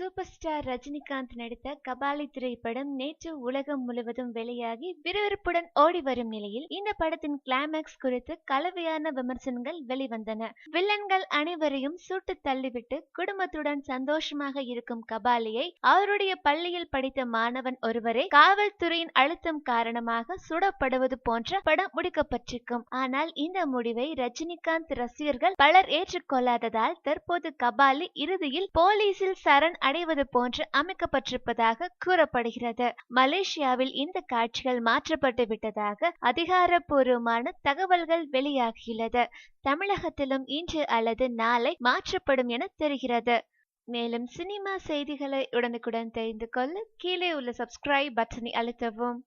Super star Rajinikanth நடித்த கபாலி திரைப்படம் நேற்று உலகம் முழுவதும் வெளியாகி விறுவிறுப்புடன் ஓடி வரும் நிலையில் இந்த படத்தின் கிளைமேக்ஸ் குறித்து கலவையான விமர்சனங்கள் வெளிவந்தன. வில்லன்கள் அனைவரையும் சுட்டு தள்ளிவிட்டு குடும்பத்துடன் சந்தோஷமாக இருக்கும் கபாலியை அவருடைய பள்ளியில் படித்த மாணவன் ஒருவரே காவல்துறையின் அழுத்தம் காரணமாக சுடப்படுவது போன்ற படம் முடிக்கப்பட்டிருக்கும். ஆனால் இந்த முடிவை ரஜினிகாந்த் ரசிகர்கள் பலர் ஏற்றுக்கொள்ளாததால் தற்போது கபாலி இறுதியில் போலீசில் சரண் அடைவது போன்று அமைக்கப்பட்டிருப்பதாக கூறப்படுகிறது. மலேசியாவில் இந்த காட்சிகள் மாற்றப்பட்டு விட்டதாக அதிகாரப்பூர்வமான தகவல்கள் வெளியாகியுள்ளது. தமிழகத்திலும் இன்று அல்லது நாளை மாற்றப்படும் என தெரிகிறது. மேலும் சினிமா செய்திகளை உடனுக்குடன் தெரிந்து கொள்ள கீழே உள்ள சப்ஸ்கிரைப் பட்டனை அழுத்தவும்.